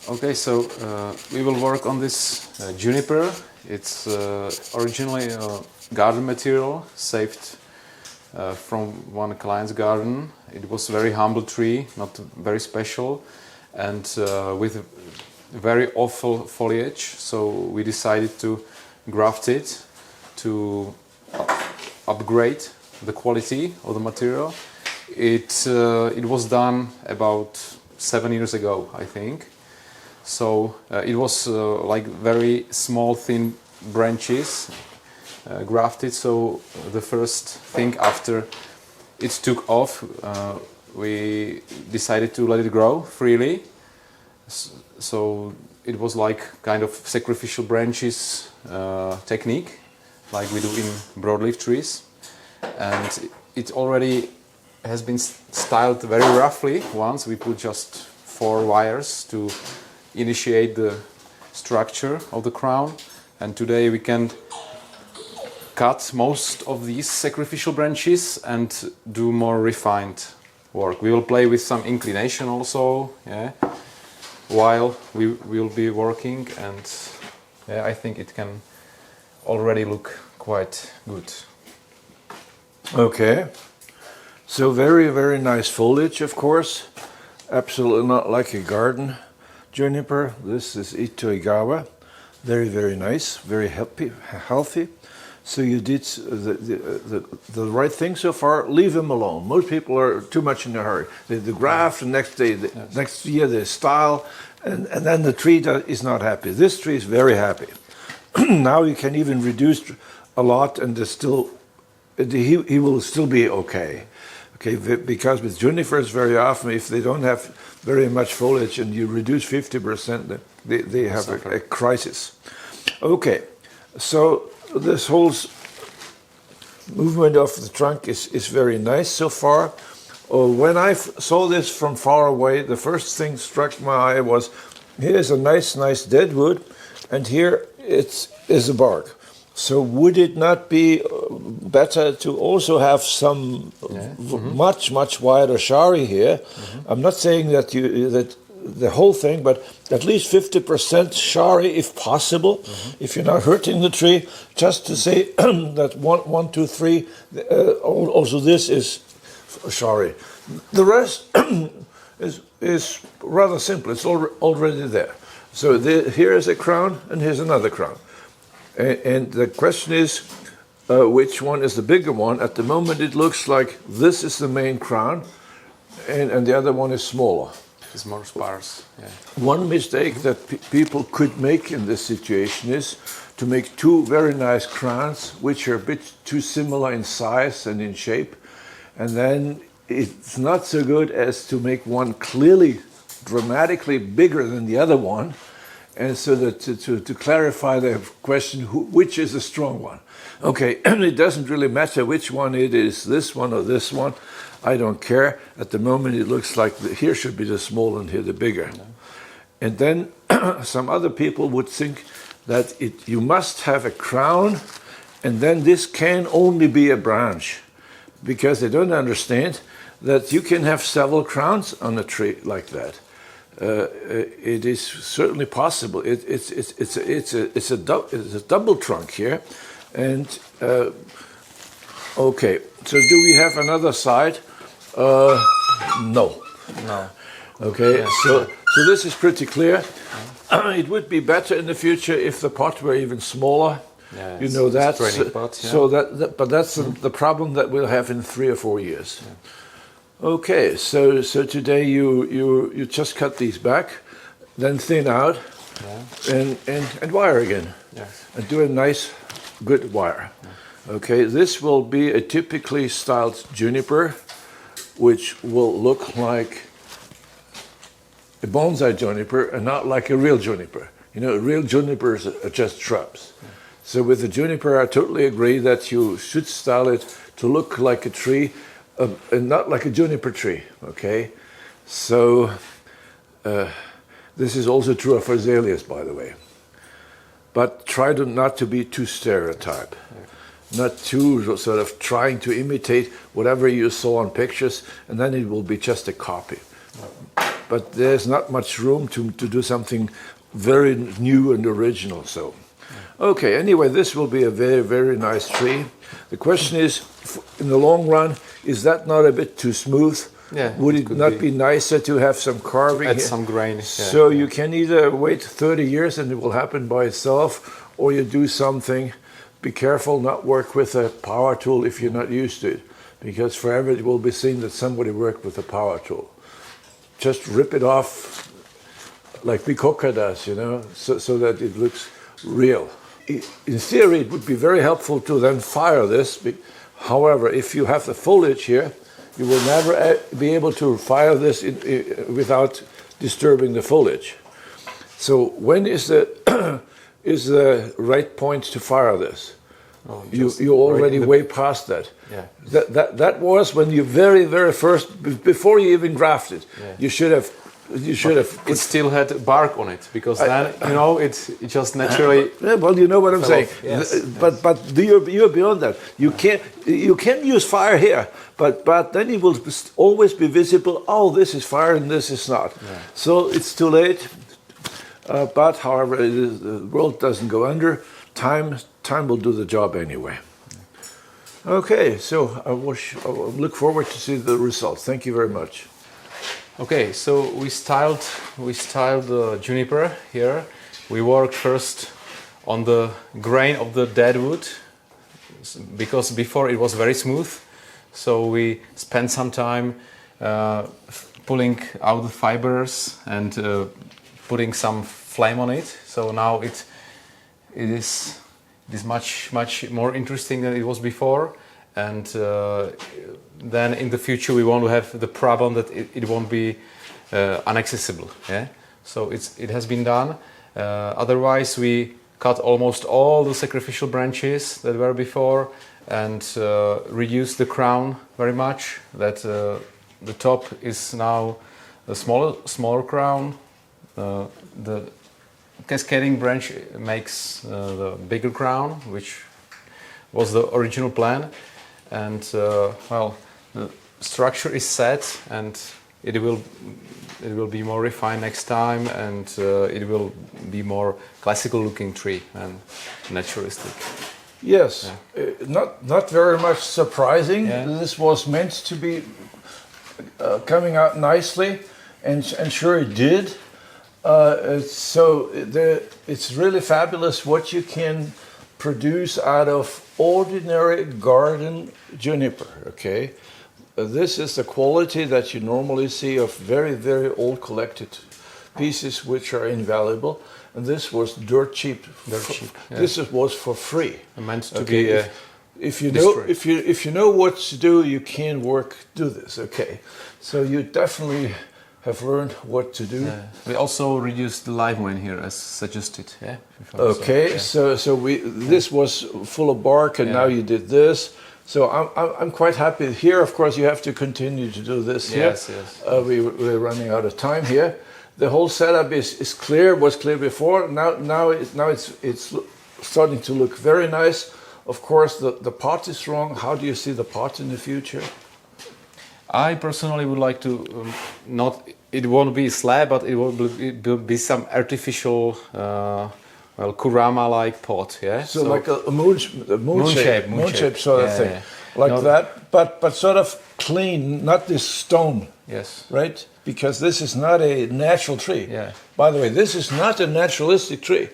Okay, so we will work on this juniper. It's originally a garden material saved from one client's garden. It was a very humble tree, not very special, and with very awful foliage. So we decided to graft it to upgrade the quality of the material. It was done about 7 years ago, I think. So it was like very small, thin branches grafted. So the first thing after it took off, we decided to let it grow freely. So it was like kind of sacrificial branches technique, like we do in broadleaf trees. And it already has been styled very roughly once. We put just 4 wires to initiate the structure of the crown, and today we can cut most of these sacrificial branches and do more refined work. We will play with some inclination also, yeah, while we will be working, and yeah, I think it can already look quite good. Okay, so very, very nice foliage, of course. Absolutely not like a garden juniper. This is Itoigawa. Very, very nice, very healthy. So you did the right thing so far. Leave them alone. Most people are too much in a hurry. The graft, the next day, next year they style, and then the tree is not happy. This tree is very happy. Now you can even reduce a lot, and he will still be okay. Okay, because with junipers very often, if they don't have very much foliage and you reduce 50%, they have a crisis. Okay, so this whole movement of the trunk is very nice so far. When I saw this from far away, the first thing struck my eye was, here's a nice dead wood, and here is a bark. So would it not be better to also have some much wider shari here? I'm not saying that the whole thing, but at least 50% shari if possible, if you're not hurting the tree, just to say that 1, 2, 3, also this is shari. The rest is rather simple. It's already there. So here is a crown and here's another crown. And the question is, which one is the bigger one? At the moment it looks like this is the main crown and the other one is smaller. It's more sparse. Yeah. One mistake that people could make in this situation is to make 2 very nice crowns which are a bit too similar in size and in shape, and then it's not so good as to make one clearly dramatically bigger than the other one. And so that to clarify the question, which is the strong one? Okay, and it doesn't really matter which one it is, this one or this one. I don't care. At the moment it looks like here should be the small and here the bigger. Yeah. And then some other people would think that you must have a crown, and then this can only be a branch, because they don't understand that you can have several crowns on a tree like that. It is certainly possible. It's a double trunk here, and okay. So do we have another side? No. Okay. Yeah. So this is pretty clear. It would be better in the future if the pot were even smaller. Yeah, you know that. Pot, yeah. So but that's the problem that we'll have in 3 or 4 years. Yeah. Okay, so today you just cut these back, then thin out, and wire again, and do a nice, good wire. Yeah. Okay, this will be a typically styled juniper, which will look like a bonsai juniper and not like a real juniper. You know, real junipers are just shrubs. Yeah. So with the juniper, I totally agree that you should style it to look like a tree. And not like a juniper tree, okay? So this is also true of azaleas, by the way. But try not to be too stereotype, not too sort of trying to imitate whatever you saw on pictures, and then it will be just a copy. but there's not much room to do something very new and original. So, okay, anyway, this will be a very, very nice tree. The question is, in the long run, is that not a bit too smooth? Yeah, would it not be nicer to have some carving? Add some grain. So you can either wait 30 years and it will happen by itself, or you do something. Be careful, not work with a power tool if you're not used to it, because forever it will be seen that somebody worked with a power tool. Just rip it off like Bikoka does, you know, so that it looks real. In theory, it would be very helpful to then fire this. However, if you have the foliage here, you will never be able to fire this without disturbing the foliage. So when is the is the right point to fire this? Oh, you already way past that. Yeah. That was when you very first, before you even grafted. Yeah. You should have. It still had bark on it, because then it just naturally. Well, you know what I'm saying. Yes, but you're beyond that. You can use fire here, but then it will always be visible. Oh, this is fire and this is not. Yeah. So it's too late. But however, the world doesn't go under. Time will do the job anyway. Okay, so I look forward to see the results. Thank you very much. Okay, so we styled the juniper here. We worked first on the grain of the dead wood, because before it was very smooth. So we spent some time pulling out the fibers and putting some flame on it. So now it is much more interesting than it was before. And then in the future we want to have the problem that it won't be inaccessible. Yeah. So it has been done. Otherwise we cut almost all the sacrificial branches that were before and reduced the crown very much. That the top is now a smaller crown. The cascading branch makes the bigger crown, which was the original plan. And well, the structure is set, and it will be more refined next time, and it will be more classical looking tree and naturalistic. Yes, not very much surprising. Yeah. This was meant to be coming out nicely, and sure it did. So it's really fabulous what you can produce out of ordinary garden juniper. Okay, this is the quality that you normally see of very old collected pieces, which are invaluable. And this was dirt cheap. Yeah. This was for free. Meant to be. If you know what to do, you can do this. Okay, so you definitely have learned what to do. Yeah. We also reduced the live one here as suggested. Yeah. Okay, so this was full of bark, and now you did this. So I'm quite happy here. Of course, you have to continue to do this. Yes, here. Yes. We're running out of time here. The whole setup is clear. Was clear before. Now it's starting to look very nice. Of course, the pot is wrong. How do you see the pot in the future? I personally would like to it won't be a slab, but it will be some artificial, kurama-like pot. Yeah. So like a moon shape sort of thing, like that. But sort of clean, not this stone. Yes. Right. Because this is not a natural tree. Yeah. By the way, this is not a naturalistic tree.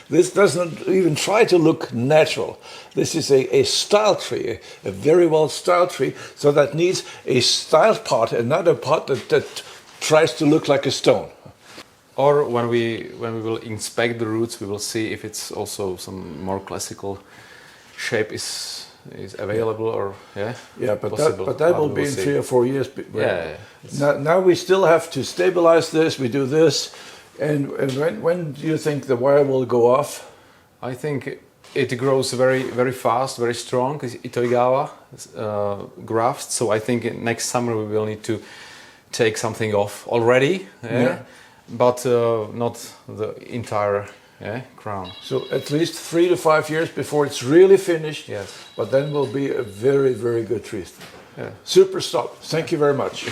This doesn't even try to look natural. This is a style tree, a very well styled tree. So that needs a styled pot and not a pot that tries to look like a stone. Or when we will inspect the roots, we will see if it's also some more classical shape is available or possible. But that will be in 3 or 4 years. Now we still have to stabilize this. We do this. And when do you think the wire will go off? I think it grows very fast, very strong. It's Itoigawa grafts, so I think next summer we will need to take something off already, but not the entire crown. So at least 3 to 5 years before it's really finished. Yes. But then will be a very good tree. Yeah. Super stop. Thank you very much.